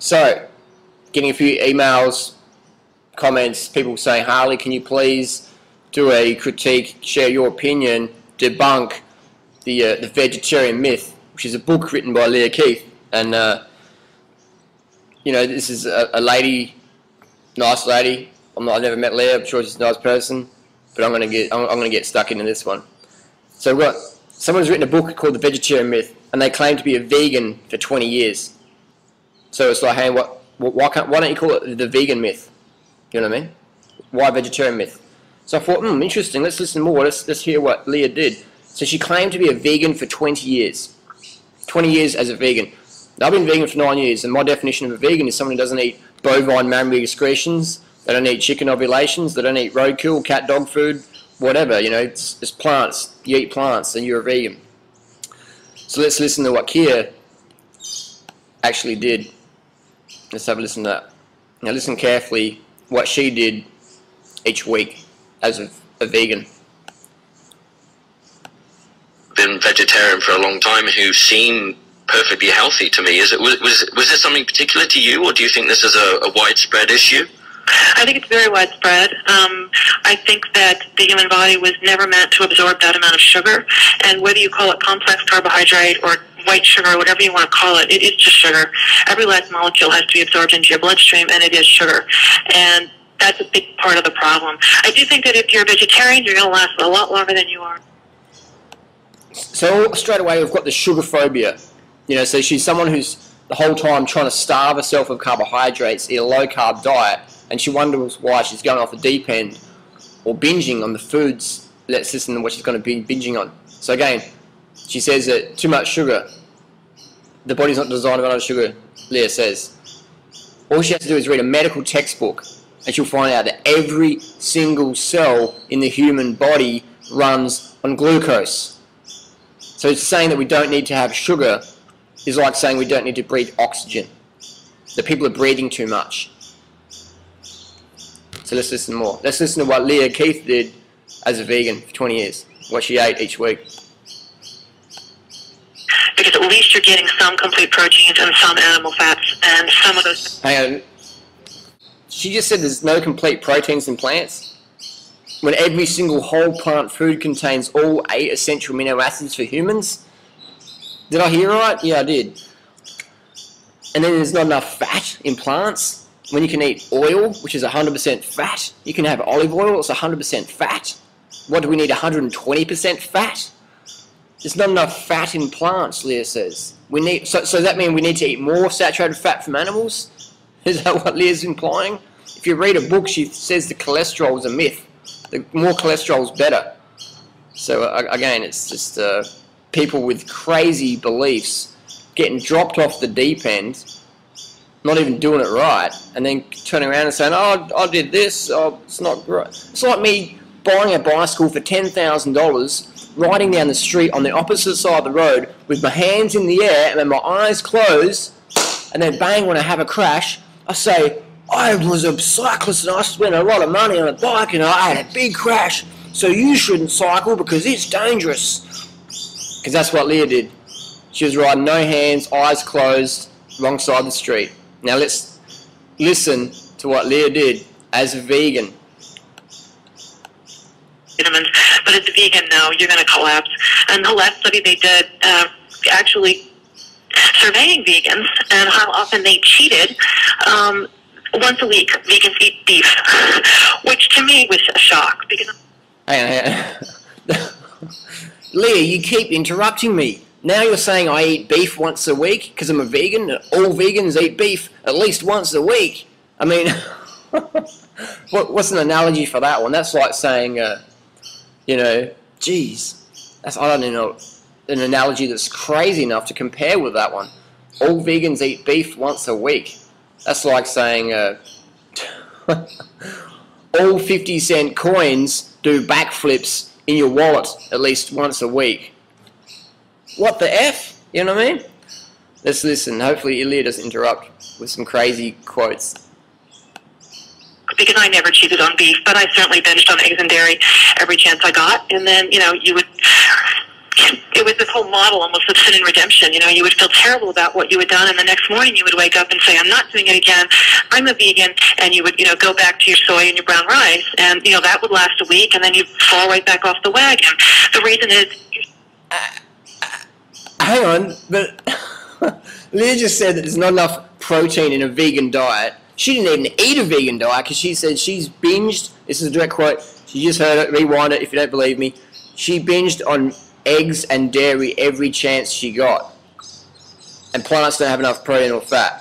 So, getting a few emails, comments, people saying, Harley, can you please do a critique, share your opinion, debunk the vegetarian myth, which is a book written by Lierre. And, you know, this is a lady, nice lady. I've never met Lierre, I'm sure she's a nice person, but I'm gonna get stuck into this one. So we've got, someone's written a book called The Vegetarian Myth, and they claim to be a vegan for 20 years. So it's like, hey, why don't you call it the vegan myth? You know what I mean? Why vegetarian myth? So I thought, interesting, let's listen more, let's hear what Lierre did. So she claimed to be a vegan for 20 years. 20 years as a vegan. Now, I've been vegan for 9 years, and my definition of a vegan is someone who doesn't eat bovine mammary excretions, they don't eat chicken ovulations, they don't eat roadkill, cat, dog food, whatever, you know, it's plants. You eat plants, and you're a vegan. So let's listen to what Lierre actually did. Let's have a listen to that. Now listen carefully what she did each week as a vegan. Been vegetarian for a long time who seem perfectly healthy to me. Was there something particular to you, or do you think this is a widespread issue? I think it's very widespread. I think that the human body was never meant to absorb that amount of sugar, and whether you call it complex carbohydrate or white sugar, or whatever you want to call it, it is just sugar. Every last molecule has to be absorbed into your bloodstream, and it is sugar. And that's a big part of the problem. I do think that if you're a vegetarian, you're going to last a lot longer than you are. So straight away we've got the sugar phobia. You know, so she's someone who's the whole time trying to starve herself of carbohydrates, eat a low-carb diet, and she wonders why she's going off the deep end or binging on the foods. Let's listen to what she's going to be binging on. So again, she says that too much sugar. The body's not designed to run out of sugar, Lierre says. All she has to do is read a medical textbook, and she'll find out that every single cell in the human body runs on glucose. So it's saying that we don't need to have sugar is like saying we don't need to breathe oxygen. That people are breathing too much. So let's listen more. Let's listen to what Lierre did as a vegan for 20 years. What she ate each week. Because at least you're getting some complete proteins and some animal fats, and some of those... Hang on. She just said there's no complete proteins in plants? When every single whole plant food contains all 8 essential amino acids for humans? Did I hear right? Yeah, I did. And then there's not enough fat in plants. When you can eat oil, which is 100% fat, you can have olive oil, it's 100% fat. What do we need, 120% fat? There's not enough fat in plants, Lierre says. So does that mean we need to eat more saturated fat from animals? Is that what Lierre's implying? If you read a book, she says the cholesterol is a myth. The more cholesterol is better. So again, it's just people with crazy beliefs getting dropped off the deep end, not even doing it right, and then turning around and saying, oh, I did this, oh, it's not great. It's like me buying a bicycle for $10,000, riding down the street on the opposite side of the road with my hands in the air and then my eyes closed, and then bang, when I have a crash, I say, I was a cyclist and I spent a lot of money on a bike and I had a big crash, so you shouldn't cycle because it's dangerous. Because that's what Lierre did. She was riding no hands, eyes closed, wrong side of the street. Now let's listen to what Lierre did as a vegan. Vitamins, but as a vegan, no, you're going to collapse. And the last study they did, actually surveying vegans and how often they cheated, once a week, vegans eat beef, which to me was a shock. Because Hang on. Lierre, you keep interrupting me. Now you're saying I eat beef once a week because I'm a vegan, and all vegans eat beef at least once a week. I mean, what's an analogy for that one? That's like saying, you know, geez, I don't know an analogy that's crazy enough to compare with that one. All vegans eat beef once a week. That's like saying all 50-cent coins do backflips in your wallet at least once a week. What the F? You know what I mean? Let's listen. Hopefully Lierre doesn't interrupt with some crazy quotes. Because I never cheated on beef, but I certainly binged on eggs and dairy every chance I got. And then, you know, you would it was this whole model almost of sin and redemption. You know, you would feel terrible about what you had done, and the next morning you would wake up and say, I'm not doing it again, I'm a vegan, and you would, you know, go back to your soy and your brown rice, and, you know, that would last a week, and then you'd fall right back off the wagon. The reason is... Hang on, but Lierre just said that there's not enough protein in a vegan diet. She didn't even eat a vegan diet because she said she's binged, this is a direct quote, she just heard it, rewind it if you don't believe me, she binged on eggs and dairy every chance she got. And plants don't have enough protein or fat.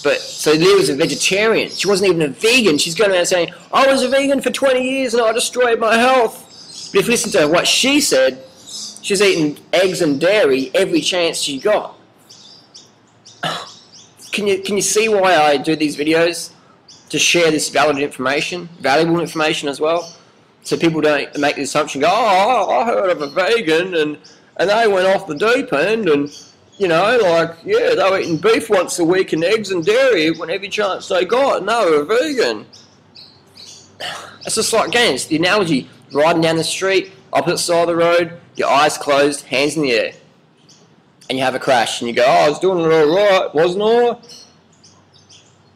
But, so Lierre was a vegetarian. She wasn't even a vegan. She's going around saying, I was a vegan for 20 years and I destroyed my health. But if you listen to what she said, she was eating eggs and dairy every chance she got. Can you see why I do these videos? To share this valuable information as well? So people don't make the assumption, go, oh, I heard of a vegan and they went off the deep end and, you know, like, yeah, they were eating beef once a week and eggs and dairy when every chance they got, and they were vegan. It's just like, again, it's the analogy, riding down the street, opposite side of the road, your eyes closed, hands in the air, and you have a crash, and you go, oh, I was doing it all right, wasn't I?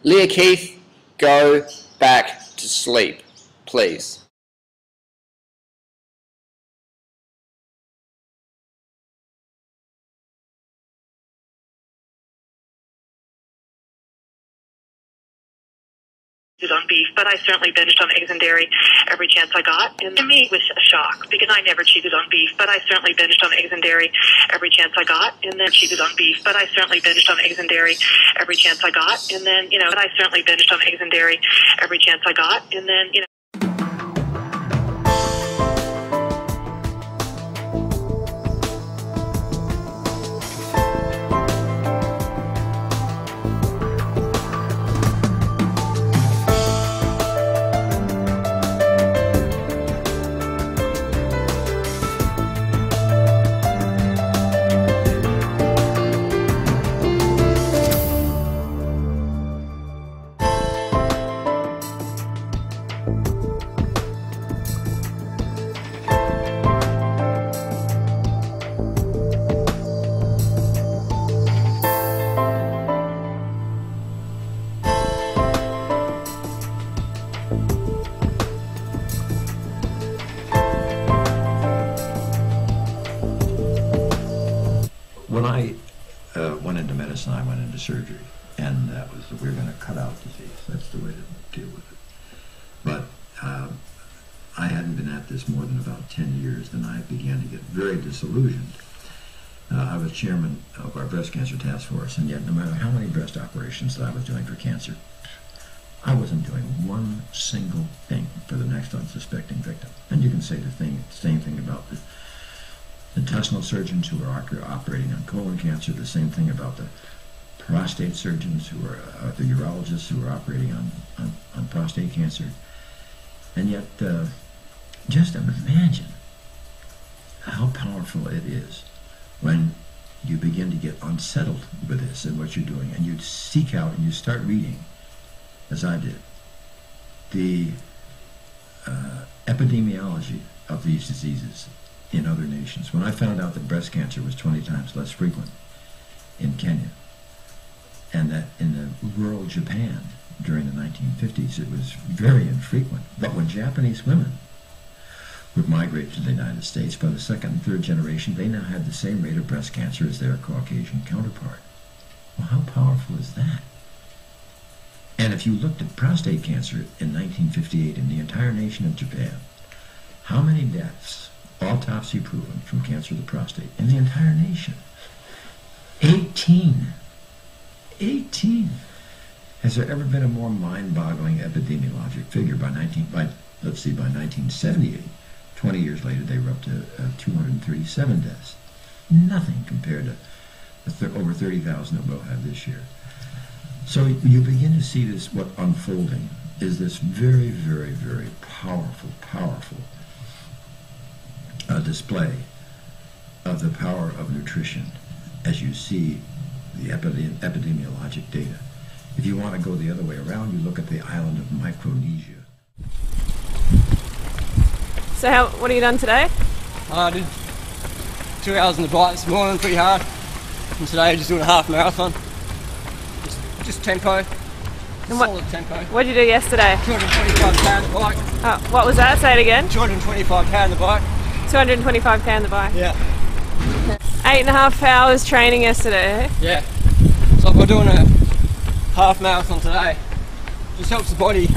Lierre Keith, go back to sleep, please. On beef, but I certainly binged on eggs and dairy every chance I got. And to me, it was a shock because I never cheated on beef, but I certainly binged on eggs and dairy every chance I got. And then cheated on beef, but I certainly binged on eggs and dairy every chance I got. And then, you know, but I certainly binged on eggs and dairy every chance I got. And then, you know. When I went into medicine, I went into surgery, and that was, we were going to cut out disease. That's the way to deal with it. But I hadn't been at this more than about 10 years, then I began to get very disillusioned. I was chairman of our breast cancer task force, and yet no matter how many breast operations that I was doing for cancer, I wasn't doing one single thing for the next unsuspecting victim. And you can say the same thing about the intestinal surgeons who are operating on colon cancer, the same thing about the prostate surgeons who are, the urologists who are operating on prostate cancer. And yet, just imagine how powerful it is when you begin to get unsettled with this and what you're doing, and you seek out and you start reading, as I did, the epidemiology of these diseases in other nations. When I found out that breast cancer was 20 times less frequent in Kenya, and that in the rural Japan during the 1950s it was very infrequent, but when Japanese women would migrate to the United States, by the second and third generation they now had the same rate of breast cancer as their Caucasian counterpart. Well, how powerful is that? And if you looked at prostate cancer in 1958 in the entire nation of Japan, how many deaths, autopsy proven, from cancer of the prostate in the entire nation? 18. 18. Has there ever been a more mind-boggling epidemiologic figure? By 1978, 20 years later, they were up to 237 deaths. Nothing compared to over 30,000 that we'll have this year. So you begin to see this, what unfolding is this very, very, very powerful display of the power of nutrition as you see the epidemiologic data. If you want to go the other way around, you look at the island of Micronesia. So what have you done today? I did 2 hours on the bike this morning, pretty hard. And today just doing a half marathon. Just tempo. Solid tempo. What did you do yesterday? 225k on the bike. Oh, what was that? Say it again. 225k on the bike. 225k on the bike. Yeah. 8.5 hours training yesterday. Yeah. So we're doing a half marathon today. Just helps the body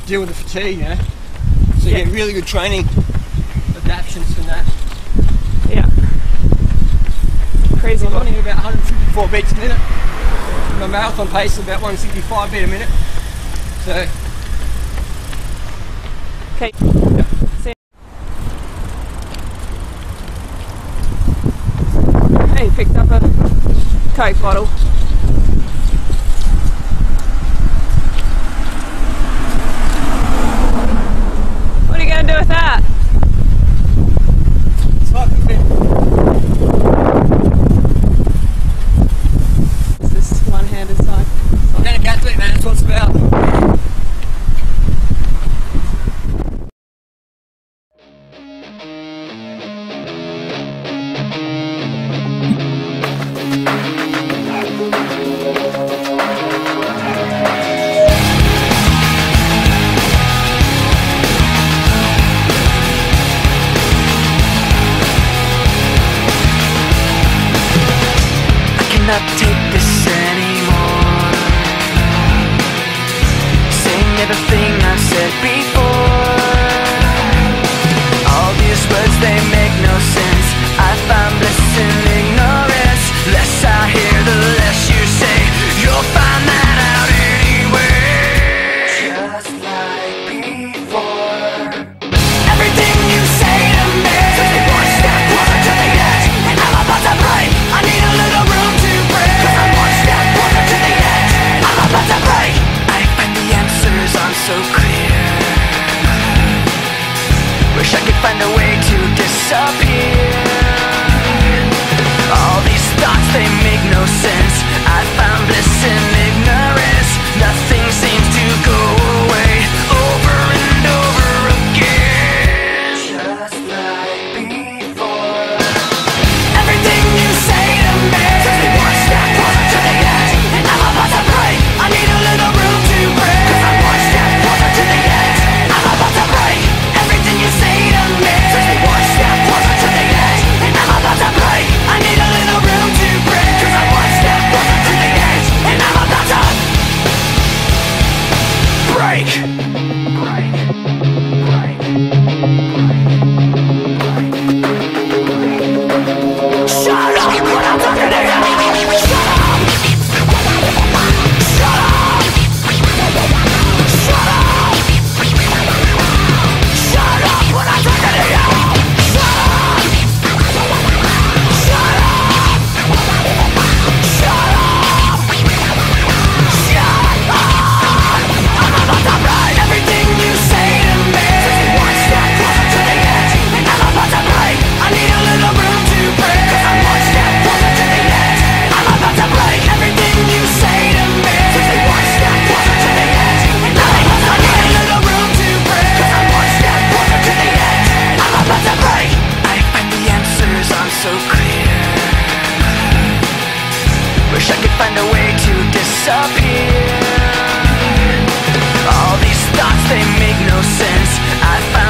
deal with the fatigue, you know. So you get really good training adaptations from that. Yeah. Crazy. I'm running about 154 beats a minute. My marathon pace is about 165 beats a minute. So. Okay. Yeah. See you. Hey, picked up a Coke bottle. What are you going to do with that? Is this one-handed side? I'm going to catch it, man. That's what it's about. Not take this anymore. Saying everything I've said before. All these words, they make no sense. I find bliss in ignorance. Less I hear, the less you say. You'll find that out anyway. Just like before. Everything you say to me takes me one step closer to the edge, and I'm about to break. I need a little room to break, 'cause I'm one step closer to the edge. I'm about to break. I find the answers aren't so clear. Wish I could find a way to disappear. All these thoughts, they make no sense. I found bliss in ignorance. Nothing seems to go away. Over and over again. Just like before. Everything you say to me takes me one step closer to the edge, and I'm about to break. I need a little room to break, 'cause I'm one step closer to the edge. I'm about to break. Everything you say to me takes me one step closer to the edge, and I'm about to break. I need a little room to break, 'cause I'm one step closer to the edge, and I'm about to break. Break. Break. Shut up when I'm talking to you. Shut up. Shut up. Shut up. Shut up when I'm talking to you. Shut up. Shut up. Shut up. Shut up. I'm about to break. Everything you say to me takes me one step closer to the edge, and I'm about to break. I need a little room to break, 'cause I'm one step closer to the edge. I'm about to break. Everything you say to me takes me one step closer to the edge, and I'm about to break. I need a little room to break, 'cause I'm one step closer to the edge. I'm about to break. I find the answers aren't so clear. Wish I could find a way to disappear. All these thoughts, they make no sense. I find